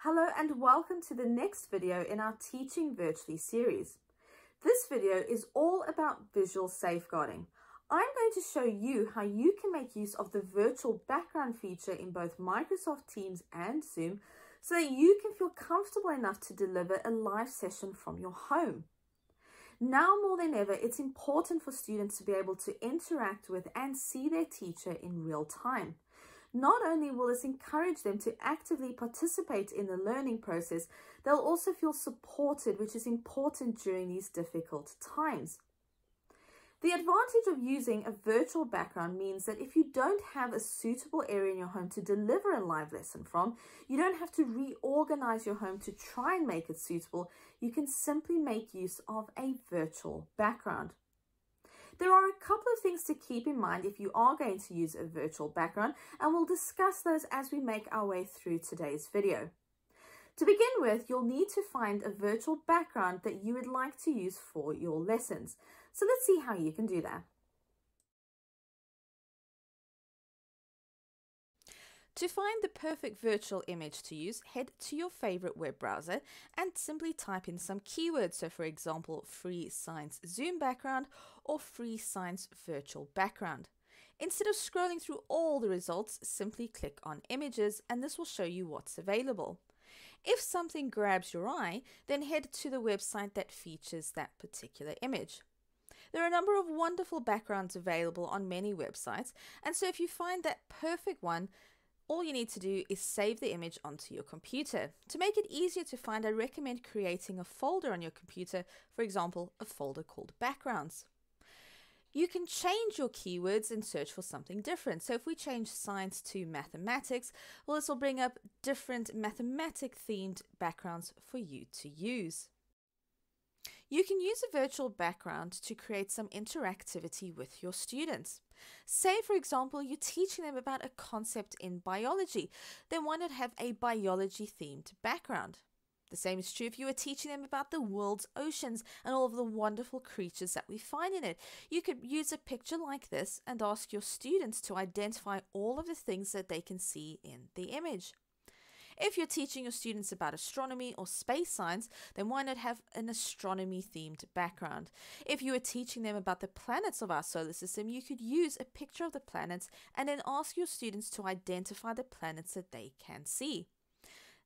Hello and welcome to the next video in our Teaching Virtually series. This video is all about visual safeguarding. I'm going to show you how you can make use of the virtual background feature in both Microsoft Teams and Zoom so that you can feel comfortable enough to deliver a live session from your home. Now more than ever, it's important for students to be able to interact with and see their teacher in real time. Not only will this encourage them to actively participate in the learning process, they'll also feel supported, which is important during these difficult times. The advantage of using a virtual background means that if you don't have a suitable area in your home to deliver a live lesson from, you don't have to reorganize your home to try and make it suitable. You can simply make use of a virtual background. There are a couple of things to keep in mind if you are going to use a virtual background, and we'll discuss those as we make our way through today's video. To begin with, you'll need to find a virtual background that you would like to use for your lessons. So let's see how you can do that. To find the perfect virtual image to use, head to your favorite web browser and simply type in some keywords. So for example, free science Zoom background or free science virtual background. Instead of scrolling through all the results, simply click on images and this will show you what's available. If something grabs your eye, then head to the website that features that particular image. There are a number of wonderful backgrounds available on many websites, and so if you find that perfect one, all you need to do is save the image onto your computer. To make it easier to find, I recommend creating a folder on your computer, for example, a folder called Backgrounds. You can change your keywords and search for something different. So if we change science to mathematics, well, this will bring up different mathematic themed backgrounds for you to use. You can use a virtual background to create some interactivity with your students. Say, for example, you're teaching them about a concept in biology. Then why not have a biology-themed background? The same is true if you were teaching them about the world's oceans and all of the wonderful creatures that we find in it. You could use a picture like this and ask your students to identify all of the things that they can see in the image. If you're teaching your students about astronomy or space science, then why not have an astronomy-themed background? If you were teaching them about the planets of our solar system, you could use a picture of the planets and then ask your students to identify the planets that they can see.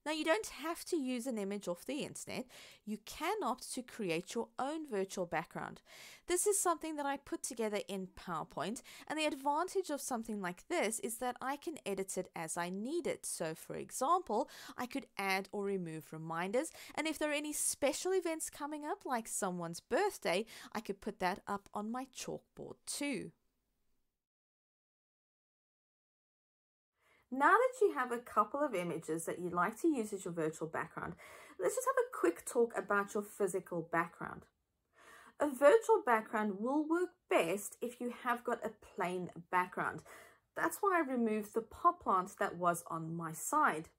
Now, you don't have to use an image off the internet. You can opt to create your own virtual background. This is something that I put together in PowerPoint, and the advantage of something like this is that I can edit it as I need it. So, for example, I could add or remove reminders, and if there are any special events coming up, like someone's birthday, I could put that up on my chalkboard too. Now that you have a couple of images that you'd like to use as your virtual background, let's just have a quick talk about your physical background. A virtual background will work best if you have got a plain background. That's why I removed the pot plant that was on my side.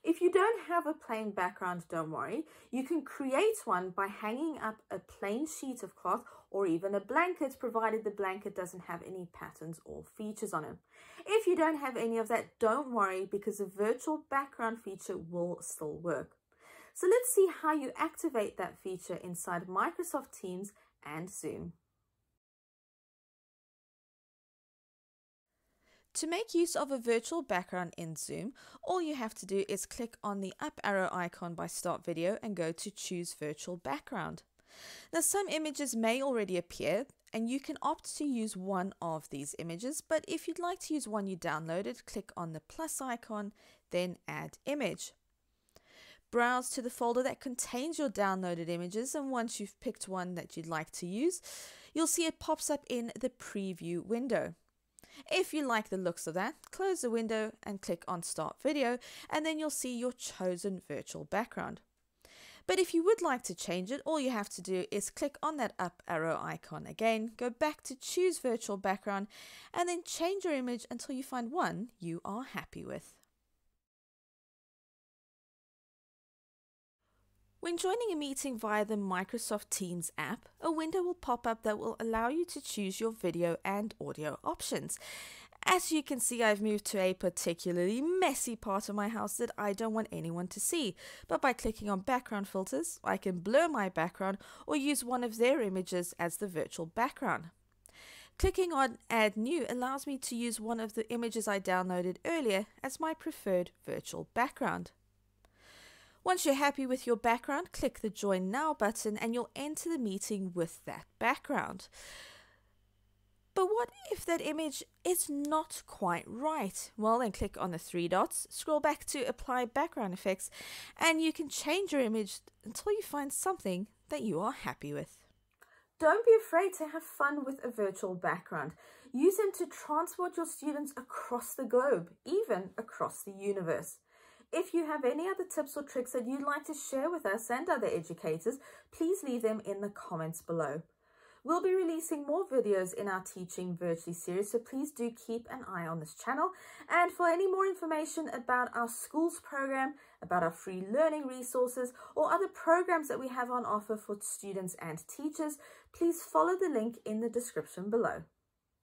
If you don't have a plain background, don't worry. You can create one by hanging up a plain sheet of cloth or even a blanket, provided the blanket doesn't have any patterns or features on it. If you don't have any of that, don't worry, because the virtual background feature will still work. So let's see how you activate that feature inside Microsoft Teams and Zoom. To make use of a virtual background in Zoom, all you have to do is click on the up arrow icon by Start Video and go to Choose Virtual Background. Now, some images may already appear, and you can opt to use one of these images, but if you'd like to use one you downloaded, click on the plus icon, then Add Image. Browse to the folder that contains your downloaded images, and once you've picked one that you'd like to use, you'll see it pops up in the preview window. If you like the looks of that, close the window and click on Start Video, and then you'll see your chosen virtual background. But if you would like to change it, all you have to do is click on that up arrow icon again, go back to Choose Virtual Background, and then change your image until you find one you are happy with. When joining a meeting via the Microsoft Teams app, a window will pop up that will allow you to choose your video and audio options. As you can see, I've moved to a particularly messy part of my house that I don't want anyone to see. But by clicking on background filters, I can blur my background or use one of their images as the virtual background. Clicking on Add New allows me to use one of the images I downloaded earlier as my preferred virtual background. Once you're happy with your background, click the Join Now button and you'll enter the meeting with that background. But what if that image is not quite right? Well, then click on the three dots, scroll back to Apply Background Effects, and you can change your image until you find something that you are happy with. Don't be afraid to have fun with a virtual background. Use them to transport your students across the globe, even across the universe. If you have any other tips or tricks that you'd like to share with us and other educators, please leave them in the comments below. We'll be releasing more videos in our Teaching Virtually series, so please do keep an eye on this channel. And for any more information about our schools program, about our free learning resources, or other programs that we have on offer for students and teachers, please follow the link in the description below.